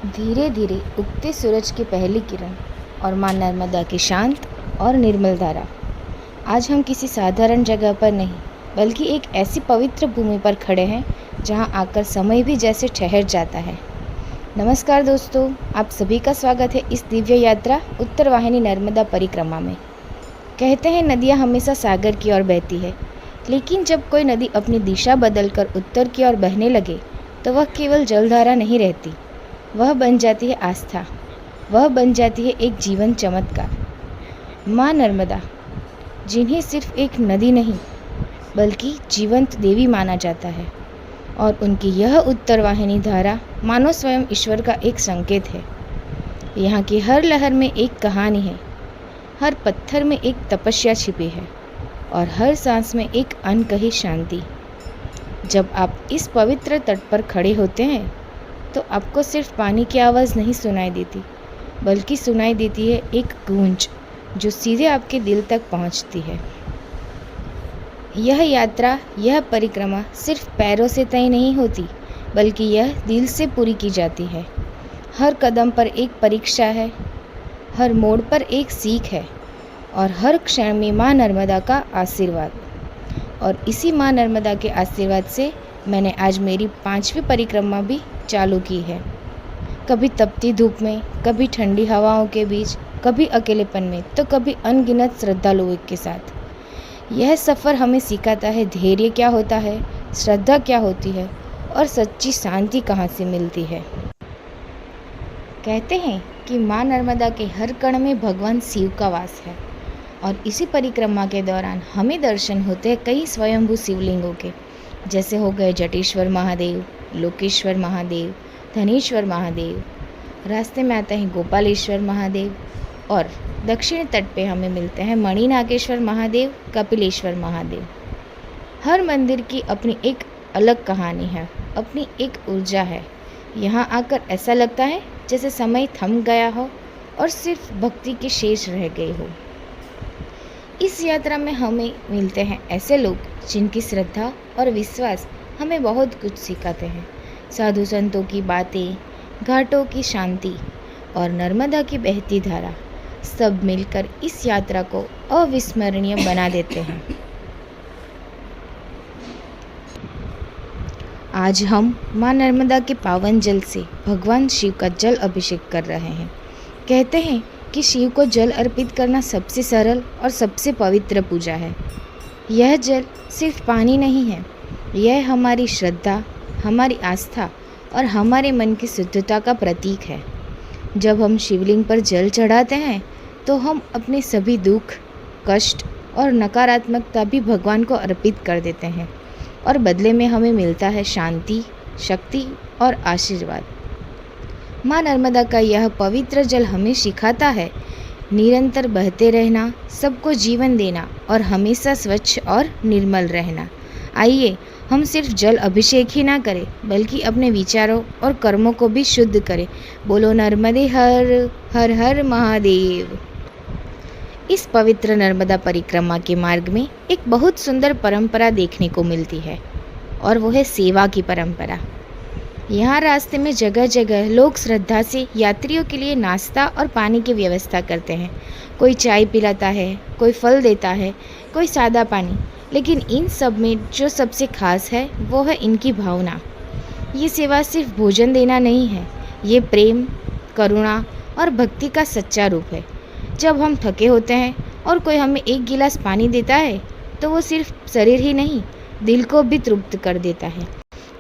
धीरे धीरे उगते सूरज की पहली किरण और माँ नर्मदा की शांत और निर्मल धारा। आज हम किसी साधारण जगह पर नहीं बल्कि एक ऐसी पवित्र भूमि पर खड़े हैं जहां आकर समय भी जैसे ठहर जाता है। नमस्कार दोस्तों, आप सभी का स्वागत है इस दिव्य यात्रा उत्तर वाहिनी नर्मदा परिक्रमा में। कहते हैं नदियां हमेशा सागर की ओर बहती है, लेकिन जब कोई नदी अपनी दिशा बदलकर उत्तर की ओर बहने लगे तो वह केवल जलधारा नहीं रहती, वह बन जाती है आस्था, वह बन जाती है एक जीवन चमत्कार। माँ नर्मदा, जिन्हें सिर्फ एक नदी नहीं बल्कि जीवंत देवी माना जाता है, और उनकी यह उत्तर वाहिनी धारा मानो स्वयं ईश्वर का एक संकेत है। यहाँ की हर लहर में एक कहानी है, हर पत्थर में एक तपस्या छिपी है और हर सांस में एक अनकही शांति। जब आप इस पवित्र तट पर खड़े होते हैं तो आपको सिर्फ पानी की आवाज़ नहीं सुनाई देती, बल्कि सुनाई देती है एक गूंज जो सीधे आपके दिल तक पहुंचती है। यह यात्रा, यह परिक्रमा सिर्फ पैरों से तय नहीं होती, बल्कि यह दिल से पूरी की जाती है। हर कदम पर एक परीक्षा है, हर मोड़ पर एक सीख है और हर क्षण में माँ नर्मदा का आशीर्वाद। और इसी माँ नर्मदा के आशीर्वाद से मैंने आज मेरी 5वीं परिक्रमा भी चालू की है। कभी तपती धूप में, कभी ठंडी हवाओं के बीच, कभी अकेलेपन में, तो कभी अनगिनत श्रद्धालुओं के साथ। यह सफ़र हमें सिखाता है धैर्य क्या होता है, श्रद्धा क्या होती है और सच्ची शांति कहाँ से मिलती है। कहते हैं कि माँ नर्मदा के हर कण में भगवान शिव का वास है, और इसी परिक्रमा के दौरान हमें दर्शन होते हैं कई स्वयंभू शिवलिंगों के, जैसे हो गए जटेश्वर महादेव, लोकेश्वर महादेव, धनेश्वर महादेव। रास्ते में आते हैं गोपालेश्वर महादेव, और दक्षिण तट पे हमें मिलते हैं मणिनागेश्वर महादेव, कपिलेश्वर महादेव। हर मंदिर की अपनी एक अलग कहानी है, अपनी एक ऊर्जा है। यहाँ आकर ऐसा लगता है जैसे समय थम गया हो और सिर्फ भक्ति के शेष रह गए हो। इस यात्रा में हमें मिलते हैं ऐसे लोग जिनकी श्रद्धा और विश्वास हमें बहुत कुछ सिखाते हैं। साधु संतों की बातें, घाटों की शांति और नर्मदा की बहती धारा, सब मिलकर इस यात्रा को अविस्मरणीय बना देते हैं। आज हम माँ नर्मदा के पावन जल से भगवान शिव का जल अभिषेक कर रहे हैं। कहते हैं कि शिव को जल अर्पित करना सबसे सरल और सबसे पवित्र पूजा है। यह जल सिर्फ पानी नहीं है, यह हमारी श्रद्धा, हमारी आस्था और हमारे मन की शुद्धता का प्रतीक है। जब हम शिवलिंग पर जल चढ़ाते हैं तो हम अपने सभी दुख, कष्ट और नकारात्मकता भी भगवान को अर्पित कर देते हैं, और बदले में हमें मिलता है शांति, शक्ति और आशीर्वाद। माँ नर्मदा का यह पवित्र जल हमें सिखाता है निरंतर बहते रहना, सबको जीवन देना और हमेशा स्वच्छ और निर्मल रहना। आइए हम सिर्फ जल अभिषेक ही ना करें, बल्कि अपने विचारों और कर्मों को भी शुद्ध करें। बोलो नर्मदे हर हर हर महादेव। इस पवित्र नर्मदा परिक्रमा के मार्ग में एक बहुत सुंदर परंपरा देखने को मिलती है, और वो है सेवा की परंपरा। यहाँ रास्ते में जगह जगह लोग श्रद्धा से यात्रियों के लिए नाश्ता और पानी की व्यवस्था करते हैं। कोई चाय पिलाता है, कोई फल देता है, कोई सादा पानी, लेकिन इन सब में जो सबसे खास है वो है इनकी भावना। ये सेवा सिर्फ भोजन देना नहीं है, ये प्रेम, करुणा और भक्ति का सच्चा रूप है। जब हम थके होते हैं और कोई हमें एक गिलास पानी देता है तो वो सिर्फ शरीर ही नहीं, दिल को भी तृप्त कर देता है।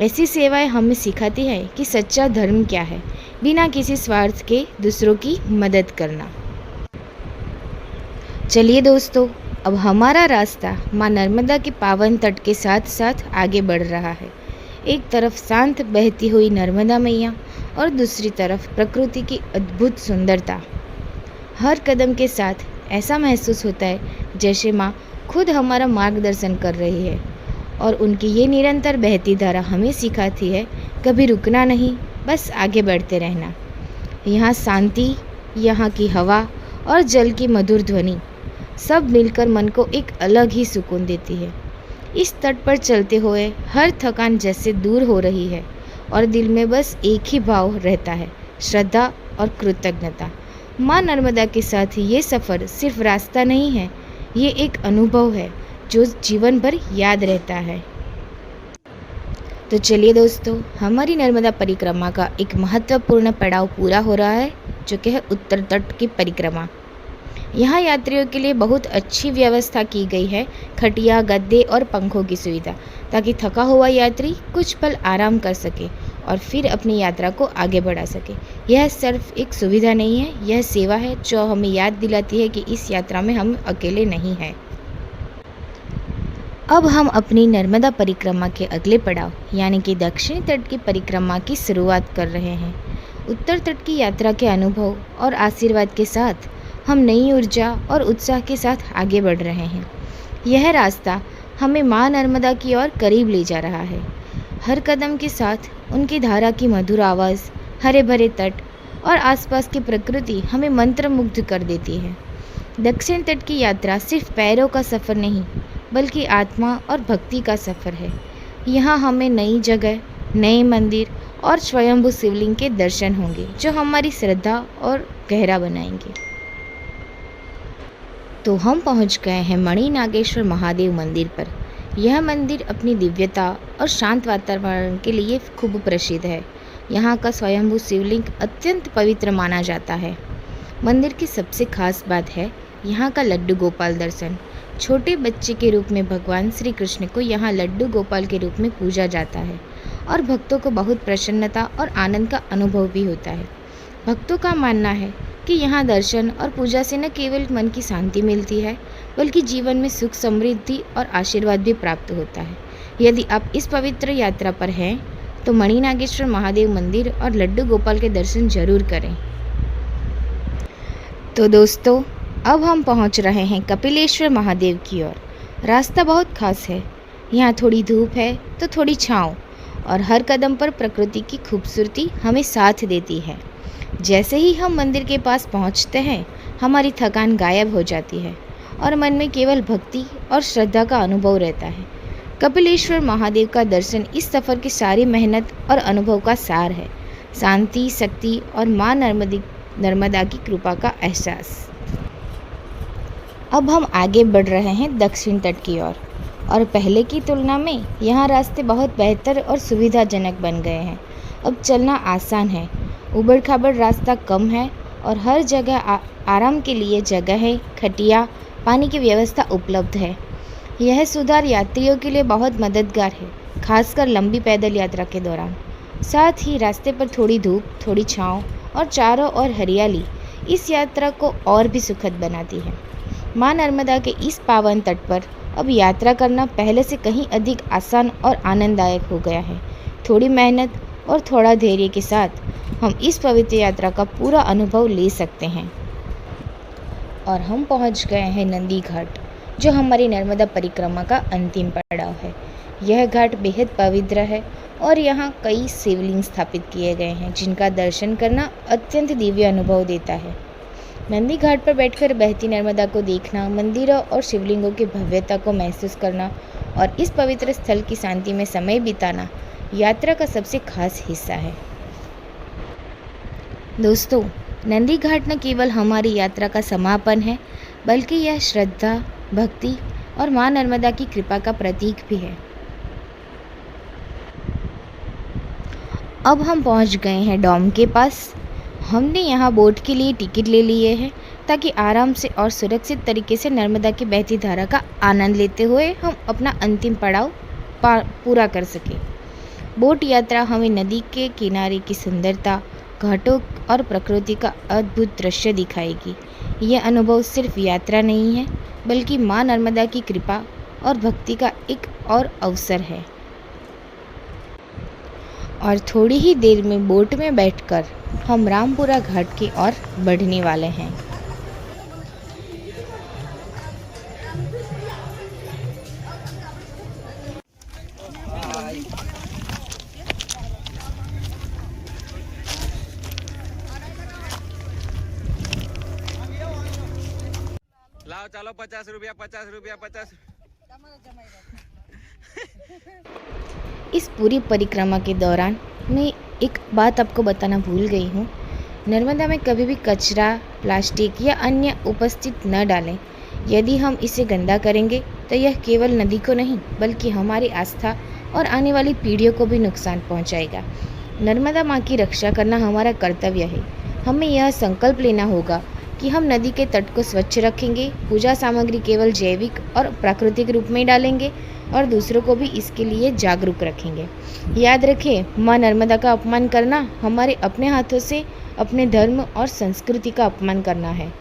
ऐसी सेवाएं हमें सिखाती है कि सच्चा धर्म क्या है, बिना किसी स्वार्थ के दूसरों की मदद करना। चलिए दोस्तों, अब हमारा रास्ता माँ नर्मदा के पावन तट के साथ साथ आगे बढ़ रहा है। एक तरफ शांत बहती हुई नर्मदा मैया और दूसरी तरफ प्रकृति की अद्भुत सुंदरता। हर कदम के साथ ऐसा महसूस होता है जैसे माँ खुद हमारा मार्गदर्शन कर रही है, और उनकी ये निरंतर बहती धारा हमें सिखाती है कभी रुकना नहीं, बस आगे बढ़ते रहना। यहाँ शांति, यहाँ की हवा और जल की मधुर ध्वनि सब मिलकर मन को एक अलग ही सुकून देती है। इस तट पर चलते हुए हर थकान जैसे दूर हो रही है, और दिल में बस एक ही भाव रहता है, श्रद्धा और कृतज्ञता। माँ नर्मदा के साथ ये सफ़र सिर्फ रास्ता नहीं है, ये एक अनुभव है जो जीवन भर याद रहता है। तो चलिए दोस्तों, हमारी नर्मदा परिक्रमा का एक महत्वपूर्ण पड़ाव पूरा हो रहा है, जो कि है उत्तर तट की परिक्रमा। यहाँ यात्रियों के लिए बहुत अच्छी व्यवस्था की गई है, खटिया, गद्दे और पंखों की सुविधा, ताकि थका हुआ यात्री कुछ पल आराम कर सके और फिर अपनी यात्रा को आगे बढ़ा सके। यह सिर्फ एक सुविधा नहीं है, यह सेवा है जो हमें याद दिलाती है कि इस यात्रा में हम अकेले नहीं हैं। अब हम अपनी नर्मदा परिक्रमा के अगले पड़ाव यानी कि दक्षिणी तट की परिक्रमा की शुरुआत कर रहे हैं। उत्तर तट की यात्रा के अनुभव और आशीर्वाद के साथ हम नई ऊर्जा और उत्साह के साथ आगे बढ़ रहे हैं। यह रास्ता हमें माँ नर्मदा की ओर करीब ले जा रहा है। हर कदम के साथ उनकी धारा की मधुर आवाज़, हरे भरे तट और आसपास की प्रकृति हमें मंत्रमुग्ध कर देती है। दक्षिण तट की यात्रा सिर्फ पैरों का सफ़र नहीं, बल्कि आत्मा और भक्ति का सफ़र है। यहाँ हमें नई जगह, नए मंदिर और स्वयंभू शिवलिंग के दर्शन होंगे, जो हमारी श्रद्धा और गहरा बनाएंगे। तो हम पहुँच गए हैं मणि नागेश्वर महादेव मंदिर पर। यह मंदिर अपनी दिव्यता और शांत वातावरण के लिए खूब प्रसिद्ध है। यहाँ का स्वयंभू शिवलिंग अत्यंत पवित्र माना जाता है। मंदिर की सबसे खास बात है यहाँ का लड्डू गोपाल दर्शन। छोटे बच्चे के रूप में भगवान श्री कृष्ण को यहाँ लड्डू गोपाल के रूप में पूजा जाता है और भक्तों को बहुत प्रसन्नता और आनंद का अनुभव भी होता है। भक्तों का मानना है कि यहाँ दर्शन और पूजा से न केवल मन की शांति मिलती है, बल्कि जीवन में सुख, समृद्धि और आशीर्वाद भी प्राप्त होता है। यदि आप इस पवित्र यात्रा पर हैं तो मणि नागेश्वर महादेव मंदिर और लड्डू गोपाल के दर्शन जरूर करें। तो दोस्तों, अब हम पहुंच रहे हैं कपिलेश्वर महादेव की ओर। रास्ता बहुत खास है। यहाँ थोड़ी धूप है तो थोड़ी छाँव, और हर कदम पर प्रकृति की खूबसूरती हमें साथ देती है। जैसे ही हम मंदिर के पास पहुँचते हैं, हमारी थकान गायब हो जाती है और मन में केवल भक्ति और श्रद्धा का अनुभव रहता है। कपिलेश्वर महादेव का दर्शन इस सफ़र की सारी मेहनत और अनुभव का सार है। शांति, शक्ति और माँ नर्मदा की कृपा का एहसास। अब हम आगे बढ़ रहे हैं दक्षिण तट की ओर, और पहले की तुलना में यहाँ रास्ते बहुत बेहतर और सुविधाजनक बन गए हैं। अब चलना आसान है, उबड़ खाबड़ रास्ता कम है और हर जगह आराम के लिए जगह है, खटिया, पानी की व्यवस्था उपलब्ध है। यह सुधार यात्रियों के लिए बहुत मददगार है, खासकर लंबी पैदल यात्रा के दौरान। साथ ही रास्ते पर थोड़ी धूप, थोड़ी छाँव और चारों ओर हरियाली इस यात्रा को और भी सुखद बनाती है। माँ नर्मदा के इस पावन तट पर अब यात्रा करना पहले से कहीं अधिक आसान और आनंददायक हो गया है। थोड़ी मेहनत और थोड़ा धैर्य के साथ हम इस पवित्र यात्रा का पूरा अनुभव ले सकते हैं। और हम पहुंच गए हैं नंदी घाट, जो हमारी नर्मदा परिक्रमा का अंतिम पड़ाव है। यह घाट बेहद पवित्र है और यहाँ कई शिवलिंग स्थापित किए गए हैं, जिनका दर्शन करना अत्यंत दिव्य अनुभव देता है। नंदी घाट पर बैठकर बहती नर्मदा को देखना, मंदिरों और शिवलिंगों की भव्यता को महसूस करना और इस पवित्र स्थल की शांति में समय बिताना यात्रा का सबसे खास हिस्सा है। दोस्तों, नंदी घाट न केवल हमारी यात्रा का समापन है, बल्कि यह श्रद्धा, भक्ति और माँ नर्मदा की कृपा का प्रतीक भी है। अब हम पहुंच गए हैं डॉम के पास। हमने यहाँ बोट के लिए टिकट ले लिए हैं, ताकि आराम से और सुरक्षित तरीके से नर्मदा की बहती धारा का आनंद लेते हुए हम अपना अंतिम पड़ाव पूरा कर सकें। बोट यात्रा हमें नदी के किनारे की सुंदरता, घाटों और प्रकृति का अद्भुत दृश्य दिखाएगी। यह अनुभव सिर्फ यात्रा नहीं है, बल्कि माँ नर्मदा की कृपा और भक्ति का एक और अवसर है। और थोड़ी ही देर में बोट में बैठकर हम रामपुरा घाट की ओर बढ़ने वाले हैं। लाओ चलो 50 रुपया 50 रुपया 50। इस पूरी परिक्रमा के दौरान मैं एक बात आपको बताना भूल गई हूँ। नर्मदा में कभी भी कचरा, प्लास्टिक या अन्य उपस्थित न डालें। यदि हम इसे गंदा करेंगे तो यह केवल नदी को नहीं बल्कि हमारी आस्था और आने वाली पीढ़ियों को भी नुकसान पहुंचाएगा। नर्मदा माँ की रक्षा करना हमारा कर्तव्य है। हमें यह संकल्प लेना होगा कि हम नदी के तट को स्वच्छ रखेंगे, पूजा सामग्री केवल जैविक और प्राकृतिक रूप में डालेंगे और दूसरों को भी इसके लिए जागरूक रखेंगे। याद रखें, माँ नर्मदा का अपमान करना हमारे अपने हाथों से अपने धर्म और संस्कृति का अपमान करना है।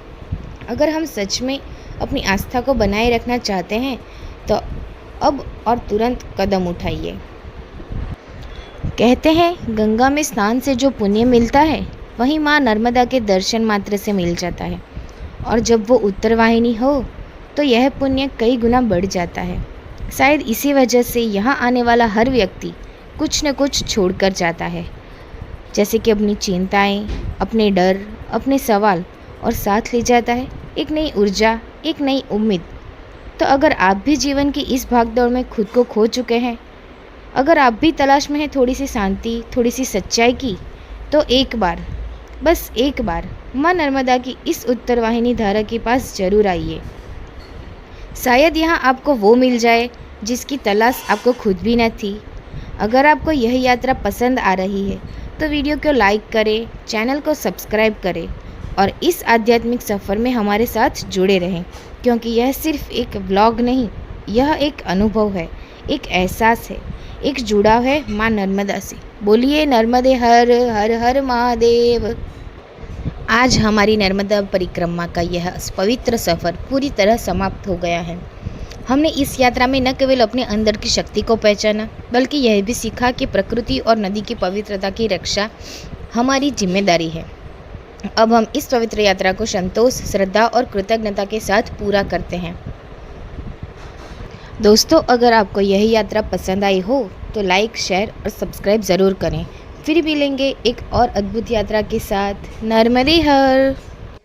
अगर हम सच में अपनी आस्था को बनाए रखना चाहते हैं तो अब और तुरंत कदम उठाइए। कहते हैं, गंगा में स्नान से जो पुण्य मिलता है वही माँ नर्मदा के दर्शन मात्र से मिल जाता है, और जब वो उत्तरवाहिनी हो तो यह पुण्य कई गुना बढ़ जाता है। शायद इसी वजह से यहाँ आने वाला हर व्यक्ति कुछ न कुछ छोड़कर जाता है, जैसे कि अपनी चिंताएं, अपने डर, अपने सवाल, और साथ ले जाता है एक नई ऊर्जा, एक नई उम्मीद। तो अगर आप भी जीवन की इस भागदौड़ में खुद को खो चुके हैं, अगर आप भी तलाश में हैं थोड़ी सी शांति, थोड़ी सी सच्चाई की, तो एक बार, बस एक बार माँ नर्मदा की इस उत्तरवाहिनी धारा के पास जरूर आइए। शायद यहाँ आपको वो मिल जाए जिसकी तलाश आपको खुद भी न थी। अगर आपको यह यात्रा पसंद आ रही है तो वीडियो को लाइक करें, चैनल को सब्सक्राइब करें और इस आध्यात्मिक सफ़र में हमारे साथ जुड़े रहें, क्योंकि यह सिर्फ एक व्लॉग नहीं, यह एक अनुभव है, एक एहसास है, एक जुड़ाव है माँ नर्मदा से। बोलिए नर्मदे हर हर हर महादेव। आज हमारी नर्मदा परिक्रमा का यह पवित्र सफ़र पूरी तरह समाप्त हो गया है। हमने इस यात्रा में न केवल अपने अंदर की शक्ति को पहचाना, बल्कि यह भी सीखा कि प्रकृति और नदी की पवित्रता की रक्षा हमारी जिम्मेदारी है। अब हम इस पवित्र यात्रा को संतोष, श्रद्धा और कृतज्ञता के साथ पूरा करते हैं। दोस्तों, अगर आपको यह यात्रा पसंद आई हो तो लाइक, शेयर और सब्सक्राइब ज़रूर करें। फिर मिलेंगे एक और अद्भुत यात्रा के साथ। नर्मदे हर।